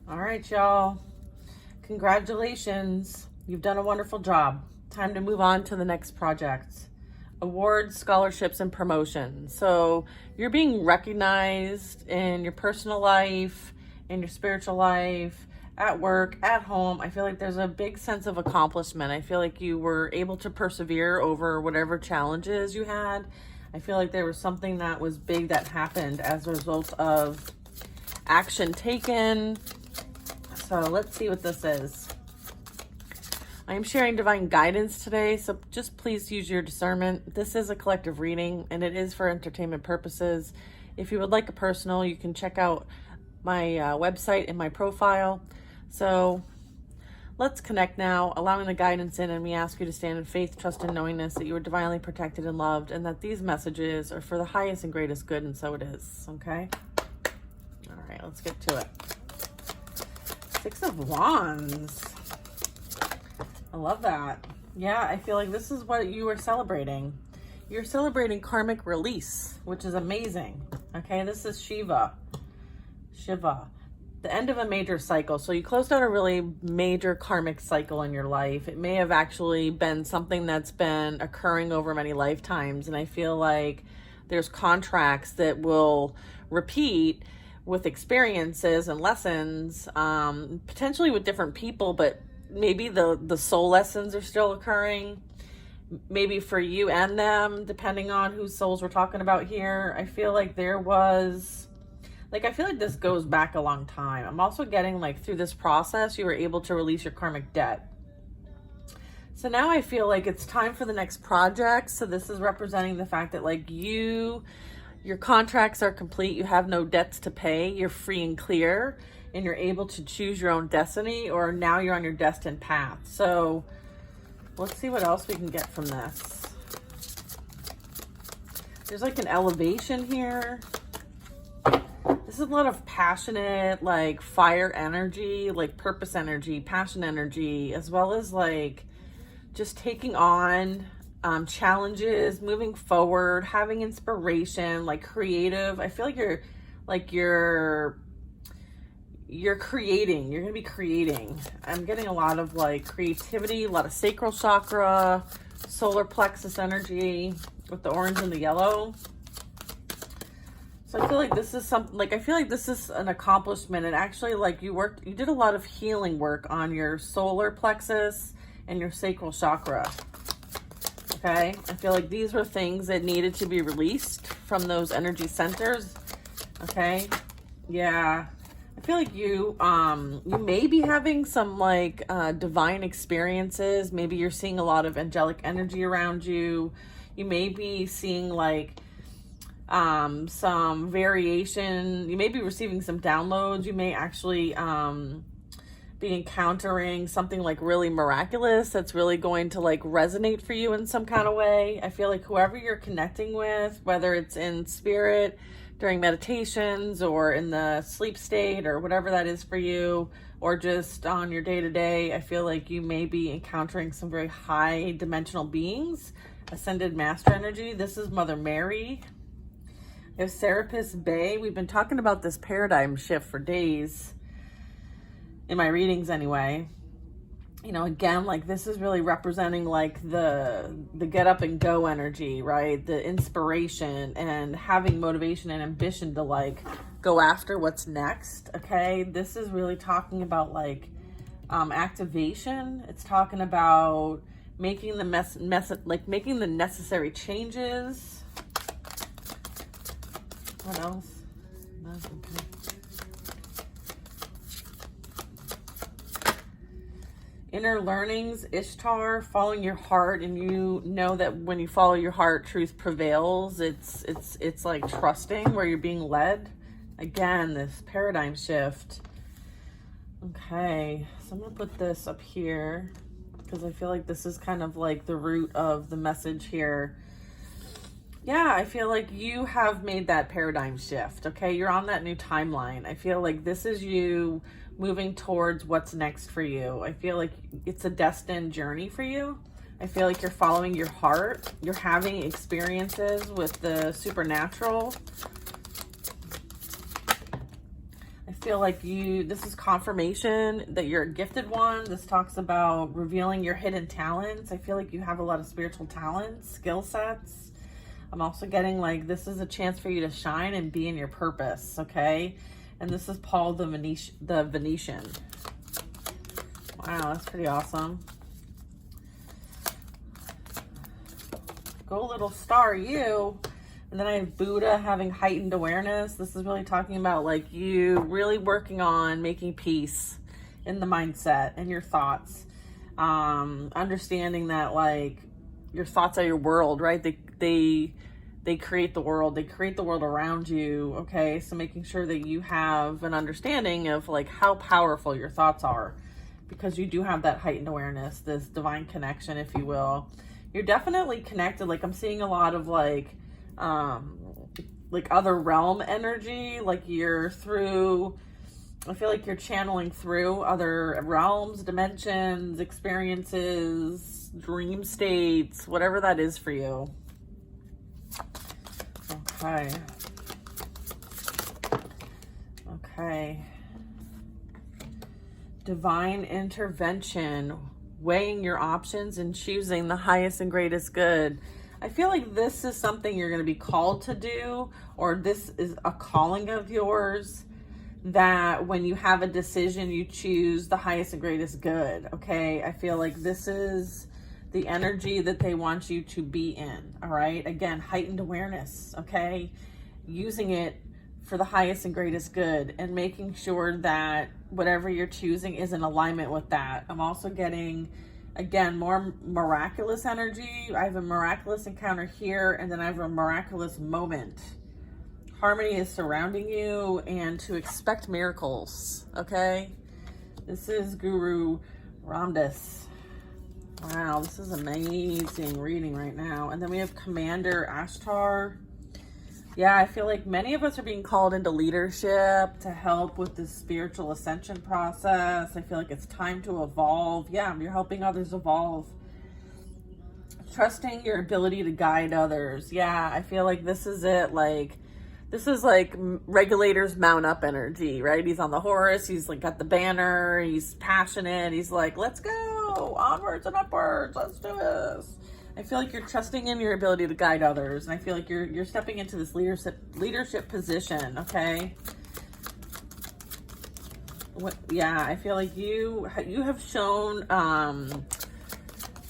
All right, y'all. Congratulations. You've done a wonderful job. Time to move on to the next project. Awards, scholarships, and promotions. So you're being recognized in your personal life, in your spiritual life, at work, at home. I feel like there's a big sense of accomplishment. I feel like you were able to persevere over whatever challenges you had. I feel like there was something that was big that happened as a result of action taken. So let's see what this is. I am sharing divine guidance today, so just please use your discernment. This is a collective reading, and it is for entertainment purposes. If you would like a personal, you can check out my website and my profile. So let's connect now, allowing the guidance in, and we ask you to stand in faith, trust, and knowingness that you are divinely protected and loved, and that these messages are for the highest and greatest good, and so it is, okay? All right, let's get to it. Six of Wands. I love that. Yeah, I feel like this is what you are celebrating. You're celebrating karmic release, which is amazing. Okay, this is Shiva. The end of a major cycle. So you closed out a really major karmic cycle in your life. It may have actually been something that's been occurring over many lifetimes. And I feel like there's contracts that will repeat with experiences and lessons, potentially with different people, but maybe the soul lessons are still occurring, maybe for you and them, depending on whose souls we're talking about here. I feel like there was, I feel like this goes back a long time. I'm also getting through this process, you were able to release your karmic debt. So now I feel like it's time for the next project. So this is representing the fact that your contracts are complete. You have no debts to pay. You're free and clear, and you're able to choose your own destiny, or now you're on your destined path. So let's see what else we can get from this. There's an elevation here. This is a lot of passionate, fire energy, purpose energy, passion energy, as well as just taking on challenges, moving forward, having inspiration, creative. I feel like you're creating. You're going to be creating. I'm getting a lot of creativity, a lot of sacral chakra, solar plexus energy with the orange and the yellow. So I feel like this is something, I feel like this is an accomplishment. And actually you did a lot of healing work on your solar plexus and your sacral chakra. Okay, I feel like these were things that needed to be released from those energy centers. Okay, yeah, I feel like you may be having some divine experiences. Maybe you're seeing a lot of angelic energy around you. You may be seeing some variation. You may be receiving some downloads. You may actually be encountering something really miraculous that's really going to resonate for you in some kind of way. I feel like whoever you're connecting with, whether it's in spirit during meditations or in the sleep state or whatever that is for you, or just on your day-to-day, I feel like you may be encountering some very high dimensional beings, ascended master energy. This is Mother Mary. We have Serapis Bay. We've been talking about this paradigm shift for days in my readings anyway. Again, this is really representing the get up and go energy, right? The inspiration and having motivation and ambition to go after what's next. Okay, this is really talking about activation. It's talking about making making the necessary changes. What else? Okay. Inner learnings, Ishtar, following your heart, and you know that when you follow your heart, truth prevails. It's trusting where you're being led. Again, this paradigm shift. Okay, so I'm gonna put this up here because I feel like this is kind of the root of the message here. Yeah, I feel like you have made that paradigm shift. Okay, you're on that new timeline. I feel like this is you moving towards what's next for you. I feel like it's a destined journey for you. I feel like you're following your heart. You're having experiences with the supernatural. I feel like this is confirmation that you're a gifted one. This talks about revealing your hidden talents. I feel like you have a lot of spiritual talents, skill sets. I'm also getting like this is a chance for you to shine and be in your purpose, okay? And this is Paul the Venetian. Wow, that's pretty awesome. Go little star, you. And then I have Buddha having heightened awareness. This is really talking about like you really working on making peace in the mindset and your thoughts. Understanding that like your thoughts are your world, right? They create the world. They create the world around you, okay? So making sure that you have an understanding of like how powerful your thoughts are, because you do have that heightened awareness, this divine connection, if you will. You're definitely connected. Like I'm seeing a lot of like other realm energy, like you're through, I feel like you're channeling through other realms, dimensions, experiences, dream states, whatever that is for you. Okay. Okay. Divine intervention, weighing your options and choosing the highest and greatest good. I feel like this is something you're going to be called to do, or this is a calling of yours, that when you have a decision, you choose the highest and greatest good, okay? I feel like this is the energy that they want you to be in, all right? Again, heightened awareness, okay? Using it for the highest and greatest good and making sure that whatever you're choosing is in alignment with that. I'm also getting, again, more miraculous energy. I have a miraculous encounter here, and then I have a miraculous moment. Harmony is surrounding you, and to expect miracles, okay? This is Guru Ramdas. Wow, this is amazing reading right now. And then we have Commander Ashtar. Yeah, I feel like many of us are being called into leadership to help with this spiritual ascension process. I feel like it's time to evolve. Yeah, you're helping others evolve. Trusting your ability to guide others. Yeah, I feel like this is it. Like, this is like Regulator's mount up energy, right? He's on the horse. He's like got the banner. He's passionate. He's like, let's go onwards and upwards. Let's do this. I feel like you're trusting in your ability to guide others. And I feel like you're stepping into this leadership position, okay? Yeah, I feel like you have shown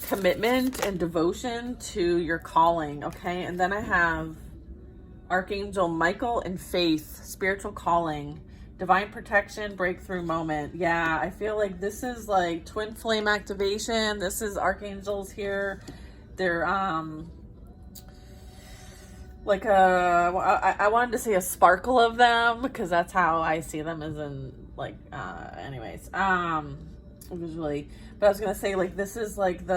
commitment and devotion to your calling, okay? And then I have Archangel Michael and Faith, spiritual calling, divine protection, breakthrough moment. Yeah, I feel like this is like twin flame activation. This is archangels here. They're like I wanted to say a sparkle of them, because that's how I see them, as in like anyways visually. But I was gonna say, like, this is like the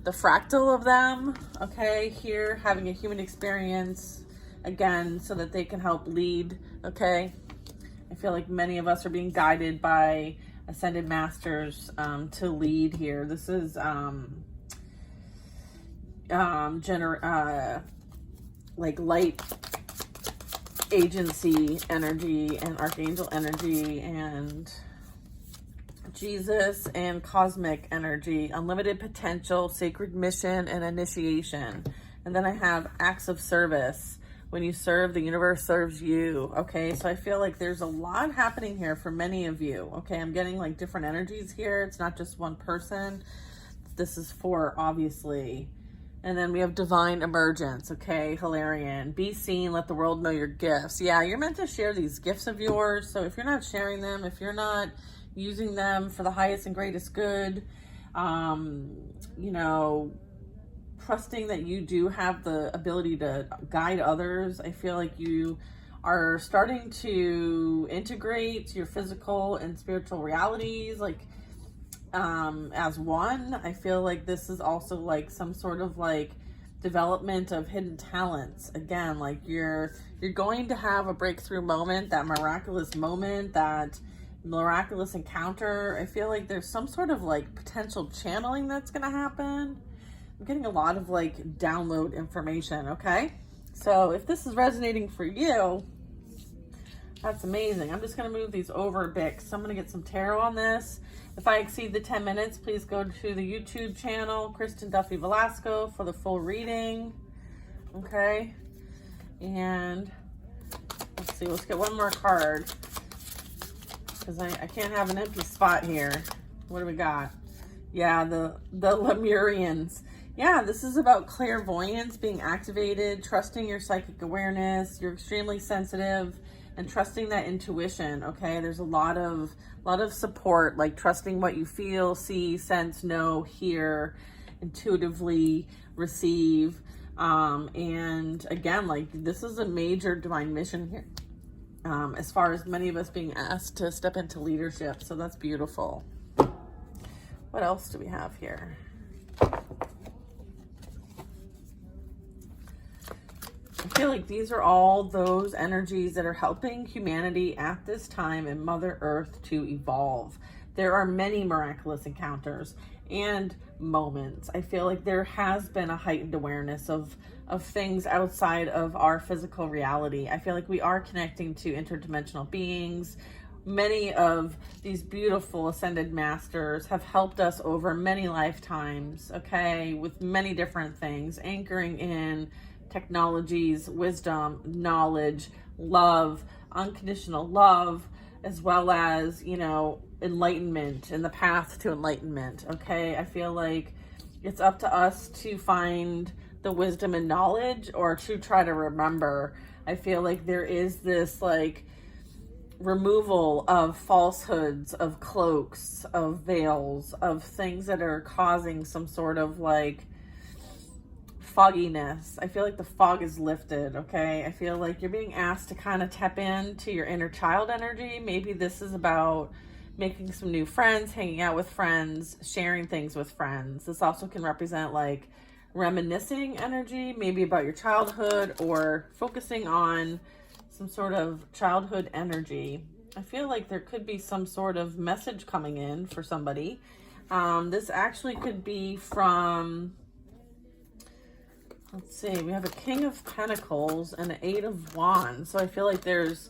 fractal of them, okay? Here, having a human experience again, so that they can help lead, okay? I feel like many of us are being guided by ascended masters to lead here. This is like light agency energy and archangel energy and Jesus and cosmic energy, unlimited potential, sacred mission, and initiation. And then I have acts of service. When you serve, the universe serves you. Okay, so I feel like there's a lot happening here for many of you. Okay, I'm getting like different energies here. It's not just one person. This is four, obviously. And then we have divine emergence. Okay, Hilarion. Be seen, let the world know your gifts. Yeah, you're meant to share these gifts of yours. So if you're not sharing them, if you're not using them for the highest and greatest good, you know, trusting that you do have the ability to guide others. I feel like you are starting to integrate your physical and spiritual realities, like as one. I feel like this is also like some sort of like development of hidden talents. Again, like you're going to have a breakthrough moment, that miraculous moment, that miraculous encounter. I feel like there's some sort of like potential channeling that's going to happen. I'm getting a lot of like download information, okay? So if this is resonating for you, That's amazing. I'm just going to move these over a bit because I'm going to get some tarot on this. If I exceed the 10 minutes, please go to the YouTube channel, Kristen Duffy Velasco, for the full reading. Okay. And let's see, let's get one more card because I can't have an empty spot here. What do we got? Yeah, the Lemurians. Yeah, this is about clairvoyance being activated, trusting your psychic awareness. You're extremely sensitive and trusting that intuition. Okay, there's a lot of support, like trusting what you feel, see, sense, know, hear, intuitively receive. And again, like this is a major divine mission here. As far as many of us being asked to step into leadership. So that's beautiful. What else do we have here? I feel like these are all those energies that are helping humanity at this time and Mother Earth to evolve. There are many miraculous encounters and moments. I feel like there has been a heightened awareness of things outside of our physical reality. I feel like we are connecting to interdimensional beings. Many of these beautiful ascended masters have helped us over many lifetimes, okay, with many different things, anchoring in technologies, wisdom, knowledge, love, unconditional love, as well as, you know, enlightenment and the path to enlightenment. Okay, I feel like it's up to us to find the wisdom and knowledge or to try to remember. I feel like there is this like removal of falsehoods, of cloaks, of veils, of things that are causing some sort of like fogginess. I feel like the fog is lifted, okay? I feel like you're being asked to kind of tap into your inner child energy. Maybe this is about making some new friends, hanging out with friends, sharing things with friends. This also can represent like reminiscing energy, maybe about your childhood or focusing on some sort of childhood energy. I feel like there could be some sort of message coming in for somebody. This actually could be from, let's see, we have a King of Pentacles and an Eight of Wands. So I feel like there's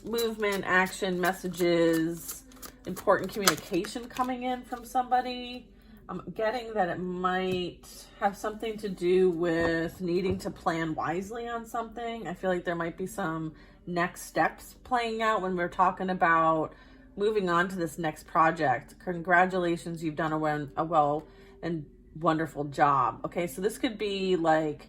movement, action, messages, important communication coming in from somebody. I'm getting that it might have something to do with needing to plan wisely on something. I feel like there might be some next steps playing out when we're talking about moving on to this next project. Congratulations, you've done a well and wonderful job. Okay, so this could be like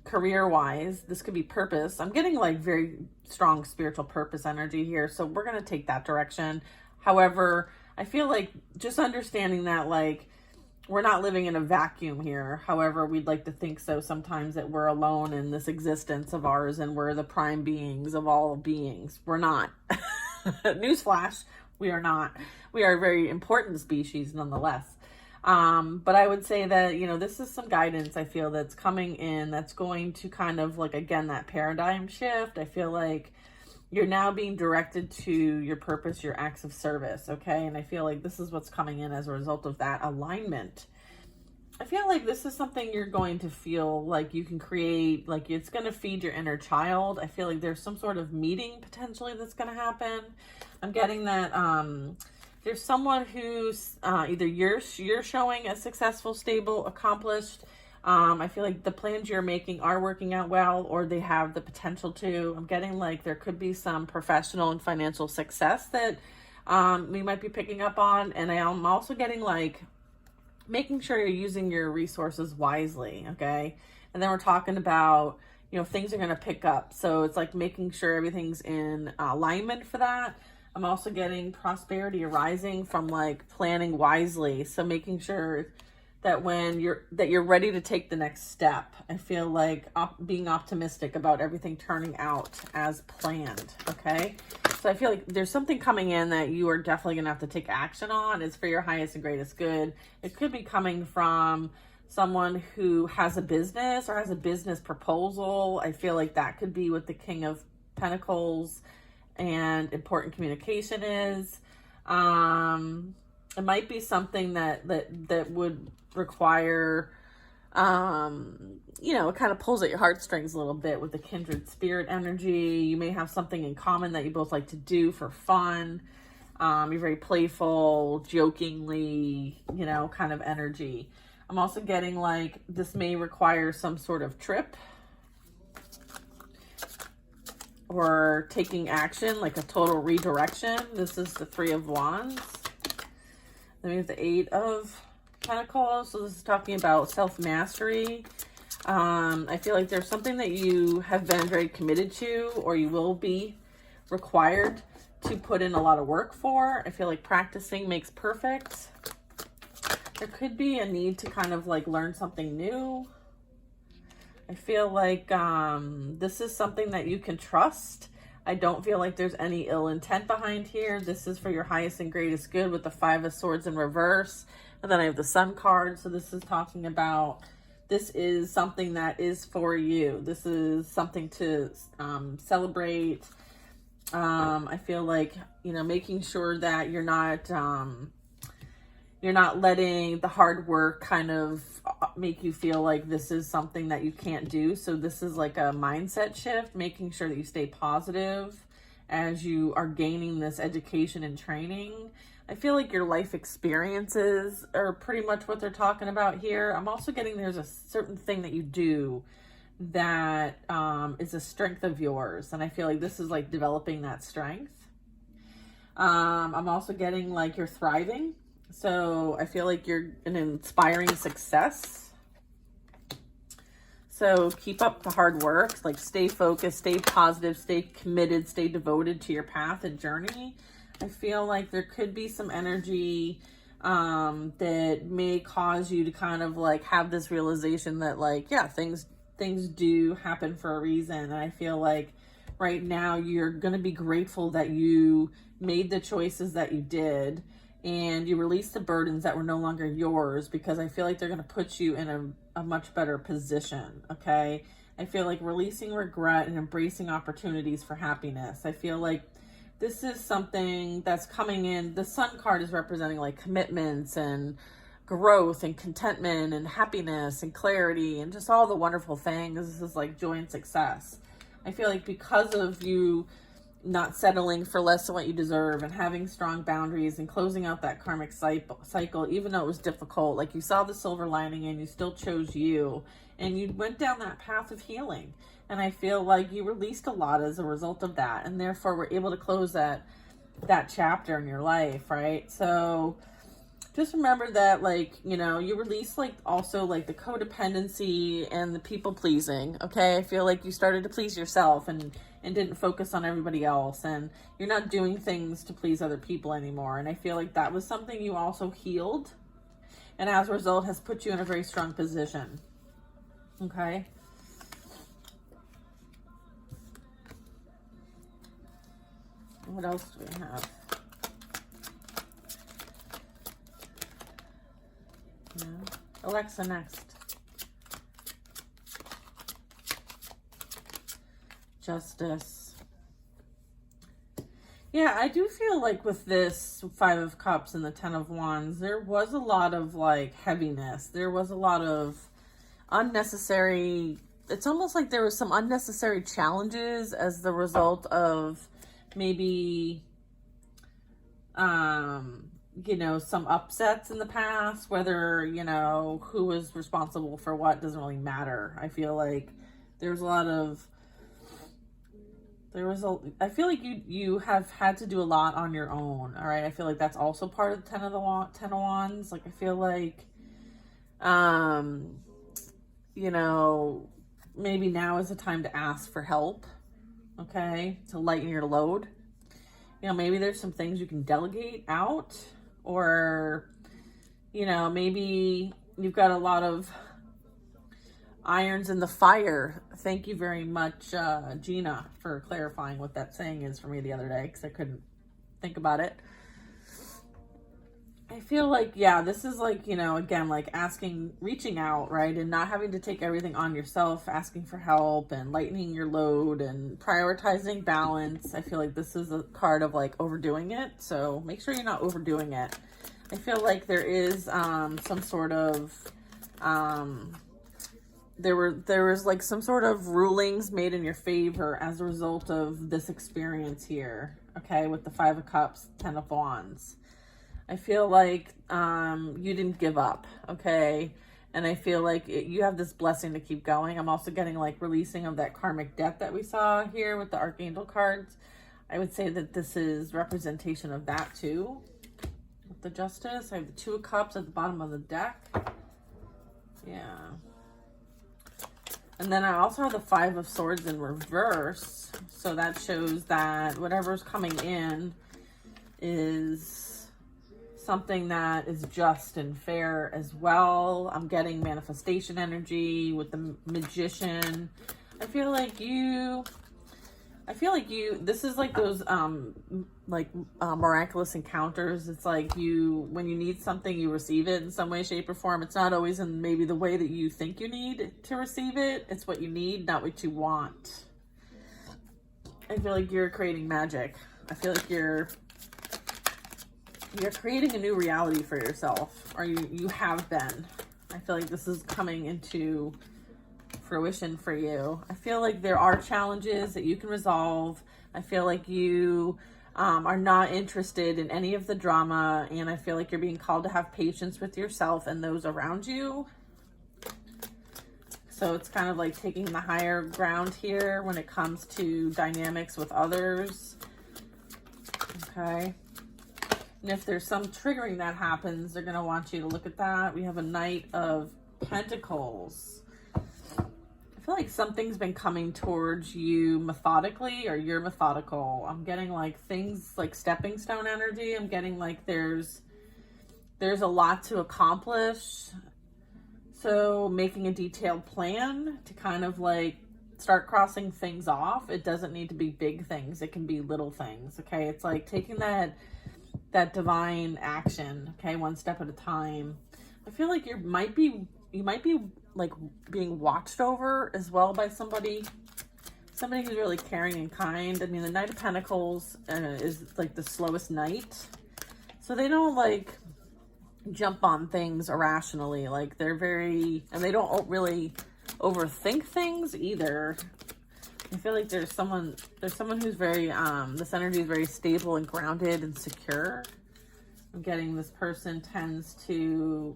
career-wise. This could be purpose. I'm getting like very strong spiritual purpose energy here, so we're going to take that direction. However, I feel like just understanding that like we're not living in a vacuum here. However, we'd like to think so sometimes, that we're alone in this existence of ours and we're the prime beings of all beings. We're not. Newsflash, we are not. We are a very important species nonetheless. But I would say that, you know, this is some guidance I feel that's coming in that's going to kind of like, again, that paradigm shift. I feel like you're now being directed to your purpose, your acts of service, okay? And I feel like this is what's coming in as a result of that alignment. I feel like this is something you're going to feel like you can create, like it's going to feed your inner child. I feel like there's some sort of meeting potentially that's going to happen. I'm getting that there's someone who's either you're showing a successful, stable, accomplished. I feel like the plans you're making are working out well, or they have the potential to. I'm getting like there could be some professional and financial success that we might be picking up on. And I'm also getting like making sure you're using your resources wisely, okay? And then we're talking about, you know, things are going to pick up. So it's like making sure everything's in alignment for that. I'm also getting prosperity arising from like planning wisely. So making sure that when you're ready to take the next step. I feel like being optimistic about everything turning out as planned, okay? So I feel like there's something coming in that you are definitely going to have to take action on. It's for your highest and greatest good. It could be coming from someone who has a business or has a business proposal. I feel like that could be what the King of Pentacles and important communication is. It might be something that would require You know, it kind of pulls at your heartstrings a little bit with the kindred spirit energy. You may have something in common that you both like to do for fun. You're very playful, jokingly, you know, kind of energy. I'm also getting like this may require some sort of trip or taking action, like a total redirection. This is the Three of Wands. Then we have the Eight of Pentacles. So this is talking about self-mastery. I feel like there's something that you have been very committed to, or you will be required to put in a lot of work for. I feel like practicing makes perfect. There could be a need to kind of like learn something new. I feel like this is something that you can trust. I don't feel like there's any ill intent behind here. This is for your highest and greatest good with the Five of Swords in reverse. And then I have the Sun card. So this is talking about, this is something that is for you. This is something to celebrate. I feel like, you know, making sure that you're not letting the hard work kind of make you feel like this is something that you can't do. So this is like a mindset shift, making sure that you stay positive as you are gaining this education and training. I feel like your life experiences are pretty much what they're talking about here. I'm also getting there's a certain thing that you do that is a strength of yours. And I feel like this is like developing that strength. I'm also getting like you're thriving. So I feel like you're an inspiring success. So keep up the hard work, like stay focused, stay positive, stay committed, stay devoted to your path and journey. I feel like there could be some energy that may cause you to kind of like have this realization that like, yeah, things do happen for a reason. And I feel like right now you're going to be grateful that you made the choices that you did. And you release the burdens that were no longer yours, because I feel like they're going to put you in a much better position, okay? I feel like releasing regret and embracing opportunities for happiness. I feel like this is something that's coming in. The Sun card is representing like commitments and growth and contentment and happiness and clarity and just all the wonderful things. This is like joy and success. I feel like because of you not settling for less than what you deserve and having strong boundaries and closing out that karmic cycle, even though it was difficult, like you saw the silver lining and you still chose you and you went down that path of healing. And I feel like you released a lot as a result of that, and therefore we're able to close that chapter in your life, right? So just remember that, like, you know, you release like also like the codependency and the people pleasing, okay? I feel like you started to please yourself and didn't focus on everybody else, and you're not doing things to please other people anymore. And I feel like that was something you also healed, and as a result has put you in a very strong position, okay? What else do we have? Yeah. Alexa, next. Justice. Yeah, I do feel like with this Five of Cups and the Ten of Wands, there was a lot of like heaviness. There was a lot of unnecessary, it's almost like there was some unnecessary challenges as the result of maybe, you know, some upsets in the past, whether, you know, who was responsible for what doesn't really matter. I feel like there's a lot of, I feel like you have had to do a lot on your own. All right. I feel like that's also part of the Ten of Wands. Like, I feel like, you know, maybe now is the time to ask for help. Okay. To lighten your load. You know, maybe there's some things you can delegate out, or, you know, maybe you've got a lot of irons in the fire. Thank you very much, Gina, for clarifying what that saying is for me the other day, because I couldn't think about it. I feel like, yeah, this is like, you know, again, like asking, reaching out, right? And not having to take everything on yourself, asking for help and lightening your load and prioritizing balance. I feel like this is a card of like overdoing it. So make sure you're not overdoing it. I feel like there is some sort of there was like some sort of rulings made in your favor as a result of this experience here, okay, with the Five of Cups, Ten of Wands. I feel like you didn't give up, okay? And I feel like you have this blessing to keep going. I'm also getting like releasing of that karmic debt that we saw here with the Archangel cards. I would say that this is representation of that too. With the Justice, I have the Two of Cups at the bottom of the deck. Yeah. And then I also have the Five of Swords in reverse. So that shows that whatever's coming in is something that is just and fair as well. I'm getting manifestation energy with the Magician. I feel like you, this is like those, miraculous encounters. It's like when you need something, you receive it in some way, shape, or form. It's not always in maybe the way that you think you need to receive it. It's what you need, not what you want. I feel like you're creating magic. I feel like you're creating a new reality for yourself, or you have been. I feel like this is coming into fruition for you. I feel like there are challenges that you can resolve. I feel like you are not interested in any of the drama, and I feel like you're being called to have patience with yourself and those around you. So it's kind of like taking the higher ground here when it comes to dynamics with others. Okay. And if there's some triggering that happens, they're going to want you to look at that. We have a Knight of Pentacles. I feel like something's been coming towards you methodically, or you're methodical. I'm getting like things like stepping stone energy. I'm getting like there's a lot to accomplish. So making a detailed plan to kind of like start crossing things off. It doesn't need to be big things. It can be little things. Okay. It's like taking that divine action. Okay. One step at a time. I feel like you might be like being watched over as well by somebody who's really caring and kind. I mean, the Knight of Pentacles is like the slowest knight. So they don't like jump on things irrationally. Like they're and they don't really overthink things either. I feel like there's someone who's very, this energy is very stable and grounded and secure. I'm getting this person tends to,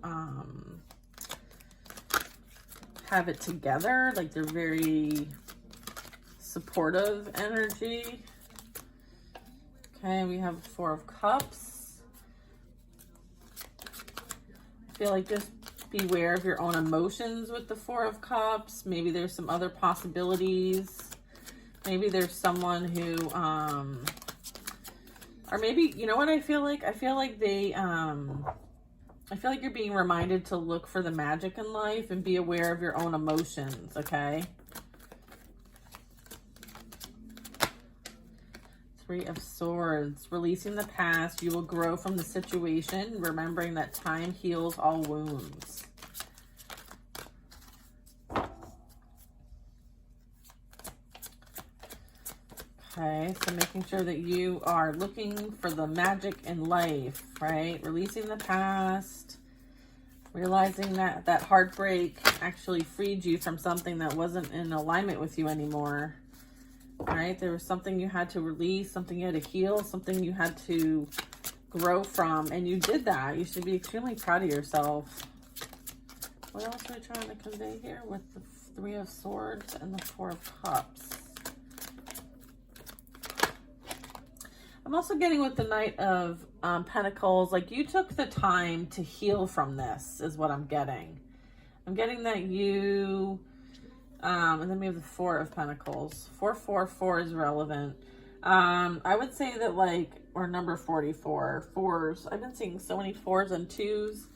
have it together. Like they're very supportive energy. Okay. We have the Four of Cups. I feel like just beware of your own emotions with the Four of Cups. Maybe there's some other possibilities. Maybe there's someone who, or maybe, you know what I feel like? I feel like I feel like you're being reminded to look for the magic in life and be aware of your own emotions, okay? Three of Swords. Releasing the past, you will grow from the situation, remembering that time heals all wounds. Okay, so making sure that you are looking for the magic in life, right? Releasing the past, realizing that that heartbreak actually freed you from something that wasn't in alignment with you anymore, right? There was something you had to release, something you had to heal, something you had to grow from, and you did that. You should be extremely proud of yourself. What else are we trying to convey here with the Three of Swords and the Four of Cups? I'm also getting with the Knight of Pentacles, like you took the time to heal from this is what I'm getting. I'm getting that you, and then we have the Four of Pentacles. 444 is relevant. I would say that like, or number 44, fours. I've been seeing so many fours and twos.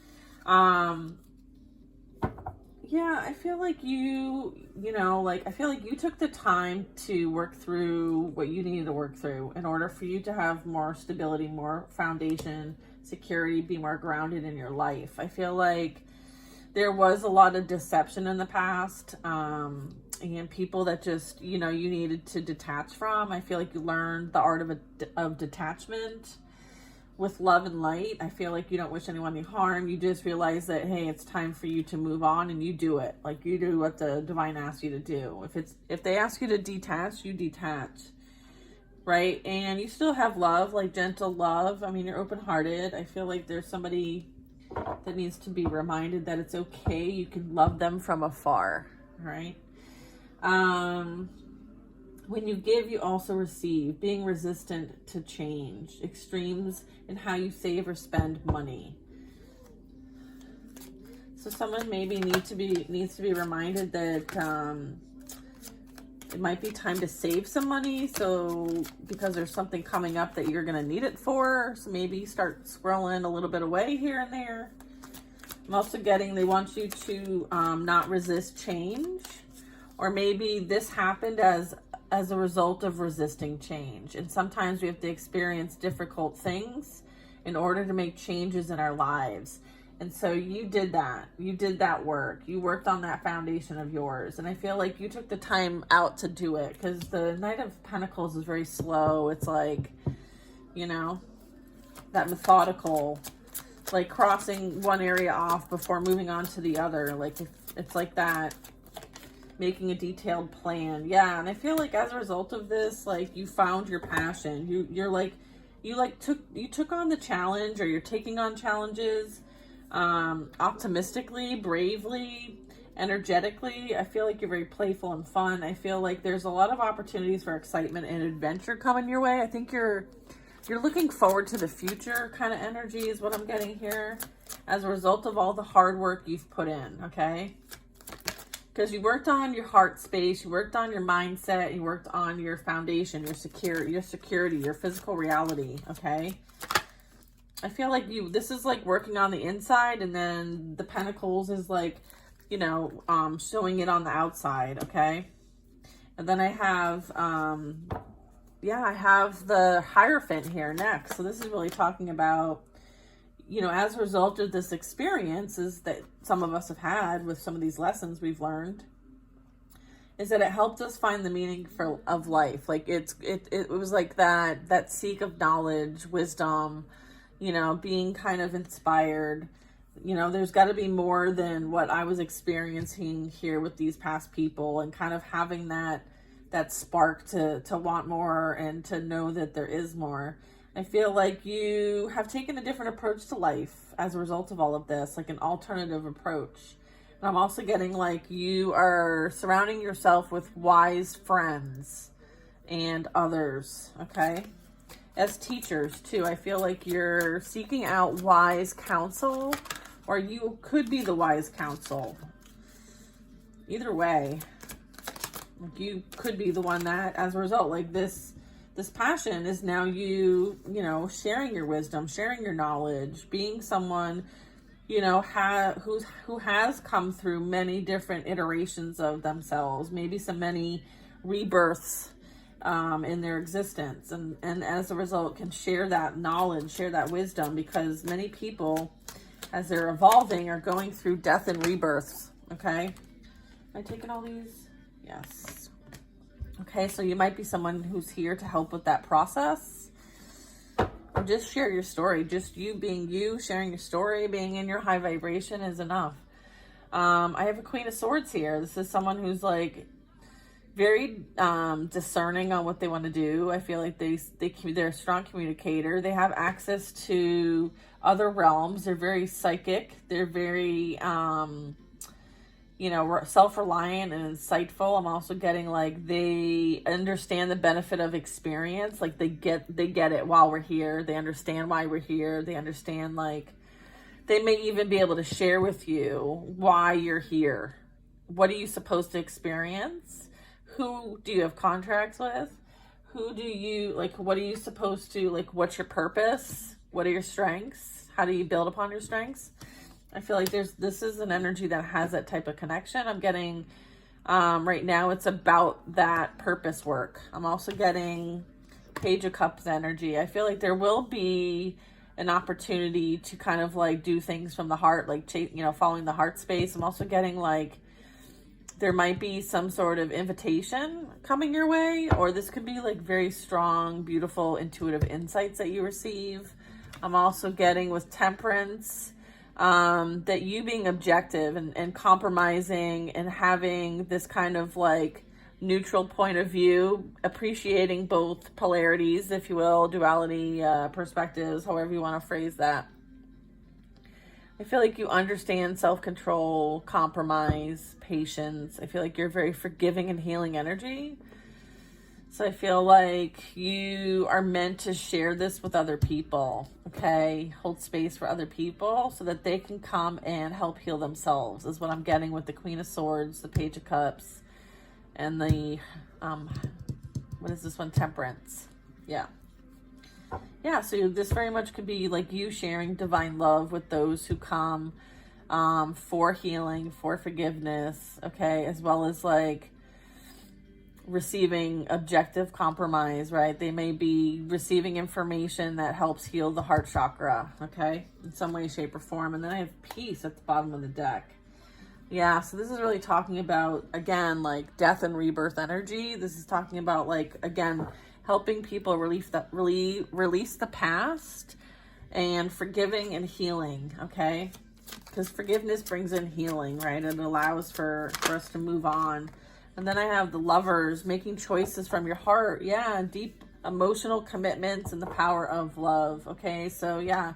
Yeah, I feel like I feel like you took the time to work through what you needed to work through in order for you to have more stability, more foundation, security, be more grounded in your life. I feel like there was a lot of deception in the past, and people that just, you needed to detach from. I feel like you learned the art of detachment with love and light. I feel like you don't wish anyone any harm. You just realize that, hey, it's time for you to move on, and you do it. Like, you do what the divine asks you to do. If they ask you to detach, you detach, right? And you still have love, like gentle love. I mean, you're open-hearted. I feel like there's somebody that needs to be reminded that it's okay. You can love them from afar, right? When you give, you also receive. Being resistant to change. Extremes in how you save or spend money. So someone maybe needs to be reminded that it might be time to save some money. So because there's something coming up that you're going to need it for. So maybe start scrolling a little bit away here and there. I'm also getting they want you to not resist change. Or maybe this happened as a result of resisting change. And sometimes we have to experience difficult things in order to make changes in our lives. And so you did that. You did that work. You worked on that foundation of yours. And I feel like you took the time out to do it, because the Knight of Pentacles is very slow. It's like, you know, that methodical, like crossing one area off before moving on to the other. Like, it's like that. Making a detailed plan. Yeah, and I feel like as a result of this, like, you found your passion. You took on the challenge, or you're taking on challenges optimistically, bravely, energetically. I feel like you're very playful and fun. I feel like there's a lot of opportunities for excitement and adventure coming your way. I think you're looking forward to the future kind of energy is what I'm getting here as a result of all the hard work you've put in, okay? Because you worked on your heart space, you worked on your mindset, you worked on your foundation, your security, your physical reality, okay? I feel like this is like working on the inside, and then the Pentacles is like, you know, showing it on the outside, okay? And then I have, I have the Hierophant here next. So this is really talking about, you know, as a result of this experiences that some of us have had with some of these lessons we've learned, is that it helped us find the meaning of life. Like it was like that seek of knowledge, wisdom, you know, being kind of inspired. You know, there's got to be more than what I was experiencing here with these past people, and kind of having that spark to want more and to know that there is more. I feel like you have taken a different approach to life as a result of all of this, like an alternative approach. And I'm also getting like you are surrounding yourself with wise friends and others, okay? As teachers too, I feel like you're seeking out wise counsel, or you could be the wise counsel. Either way, like you could be the one that, as a result, like this passion is now you know, sharing your wisdom, sharing your knowledge, being someone, you know, who has come through many different iterations of themselves, maybe many rebirths in their existence, and as a result can share that knowledge, share that wisdom, because many people, as they're evolving, are going through death and rebirths, okay? Am I taking all these? Yes. Okay, so you might be someone who's here to help with that process. Or just share your story. Just you being you, sharing your story, being in your high vibration is enough. I have a Queen of Swords here. This is someone who's like very discerning on what they want to do. I feel like they're a strong communicator. They have access to other realms. They're very psychic. They're very you know, self-reliant and insightful. I'm also getting like they understand the benefit of experience. Like they get it while we're here. They understand why we're here. They understand, like, they may even be able to share with you why you're here. What are you supposed to experience? Who do you have contracts with? Who do you, like, what are you supposed to, like, what's your purpose? What are your strengths? How do you build upon your strengths? I feel like this is an energy that has that type of connection. I'm getting, right now it's about that purpose work. I'm also getting Page of Cups energy. I feel like there will be an opportunity to kind of like do things from the heart, like, you know, following the heart space. I'm also getting like, there might be some sort of invitation coming your way, or this could be like very strong, beautiful, intuitive insights that you receive. I'm also getting with temperance, that you being objective and compromising and having this kind of like neutral point of view, appreciating both polarities, if you will, duality, perspectives, however you want to phrase that. I feel like you understand self-control, compromise, patience. I feel like you're very forgiving and healing energy. So I feel like you are meant to share this with other people, okay? Hold space for other people so that they can come and help heal themselves, is what I'm getting with the Queen of Swords, the Page of Cups, and the, what is this one? Temperance. Yeah. Yeah, so this very much could be like you sharing divine love with those who come for healing, for forgiveness, okay? As well as like receiving objective compromise, right? They may be receiving information that helps heal the heart chakra, okay? In some way, shape, or form. And then I have peace at the bottom of the deck. Yeah, so this is really talking about, again, like death and rebirth energy. This is talking about like, again, helping people release the past and forgiving and healing, okay? Because forgiveness brings in healing, right? It allows for us to move on. And then I have the Lovers, making choices from your heart. Yeah, deep emotional commitments and the power of love, okay? So yeah,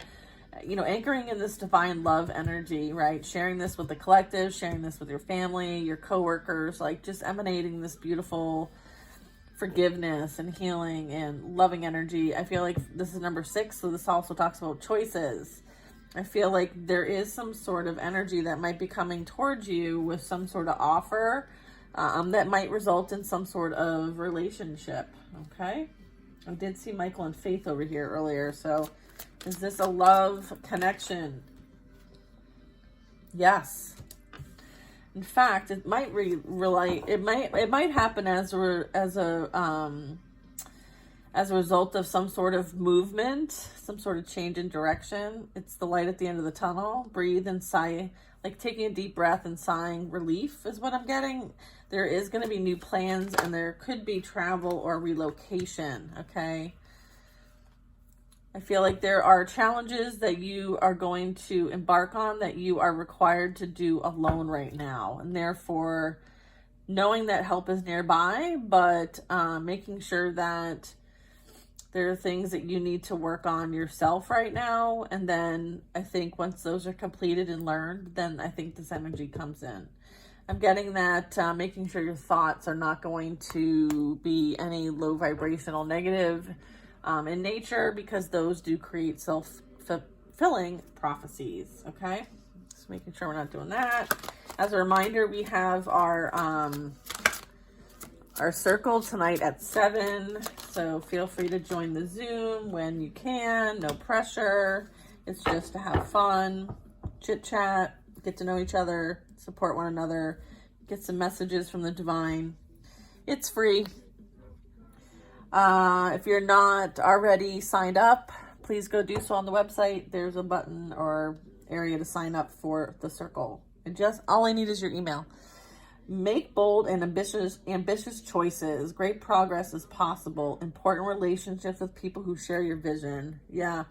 you know, anchoring in this divine love energy, right? Sharing this with the collective, sharing this with your family, your coworkers, like just emanating this beautiful forgiveness and healing and loving energy. I feel like this is number 6, so this also talks about choices. I feel like there is some sort of energy that might be coming towards you with some sort of offer that might result in some sort of relationship, okay? I did see Michael and Faith over here earlier, so is this a love connection? Yes. In fact, it might it might happen as a result of some sort of movement, some sort of change in direction. It's the light at the end of the tunnel. Breathe and sigh, like taking a deep breath and sighing relief is what I'm getting. There is going to be new plans and there could be travel or relocation, okay? I feel like there are challenges that you are going to embark on that you are required to do alone right now. And therefore, knowing that help is nearby, but making sure that there are things that you need to work on yourself right now. And then I think once those are completed and learned, then I think this energy comes in. I'm getting that making sure your thoughts are not going to be any low vibrational negative in nature, because those do create self-fulfilling prophecies, okay? Just making sure we're not doing that. As a reminder, we have our circle tonight at 7, so feel free to join the Zoom when you can. No pressure. It's just to have fun, chit-chat, get to know each other, support one another, get some messages from the divine. It's free. If you're not already signed up, please go do so on the website. There's a button or area to sign up for the circle. And just all I need is your email. Make bold and ambitious choices. Great progress is possible. Important relationships with people who share your vision. Yeah,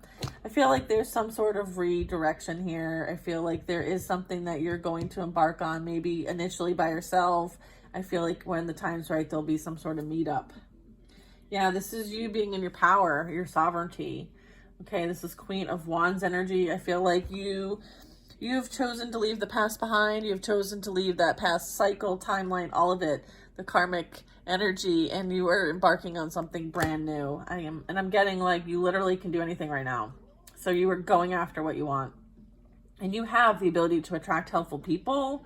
I feel like there's some sort of redirection here. I feel like there is something that you're going to embark on, maybe initially by yourself. I feel like when the time's right, there'll be some sort of meetup. Yeah, this is you being in your power, your sovereignty. Okay, this is Queen of Wands energy. I feel like you've chosen to leave the past behind. You've chosen to leave that past cycle, timeline, all of it, the karmic energy, and you are embarking on something brand new. I'm getting like you literally can do anything right now. So you are going after what you want. And you have the ability to attract helpful people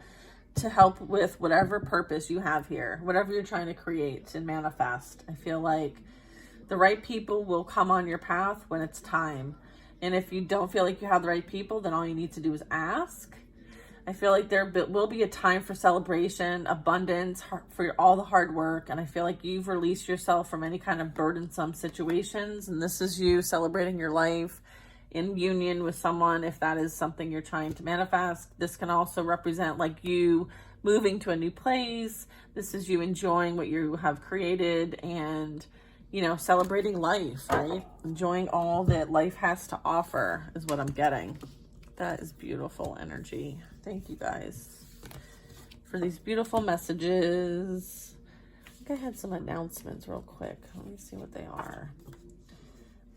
to help with whatever purpose you have here, whatever you're trying to create and manifest. I feel like the right people will come on your path when it's time. And if you don't feel like you have the right people, then all you need to do is ask. I feel like there will be a time for celebration, abundance, for all the hard work. And I feel like you've released yourself from any kind of burdensome situations. And this is you celebrating your life in union with someone, if that is something you're trying to manifest. This can also represent like you moving to a new place. This is you enjoying what you have created and you know, celebrating life, right? Enjoying all that life has to offer is what I'm getting. That is beautiful energy. Thank you guys for these beautiful messages. I think I had some announcements real quick. Let me see what they are.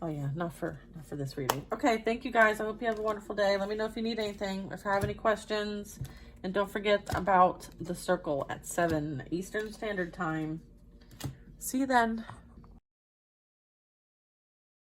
Oh yeah, not for this reading. Okay, thank you guys. I hope you have a wonderful day. Let me know if you need anything, if you have any questions. And don't forget about the circle at 7 Eastern Standard Time. See you then.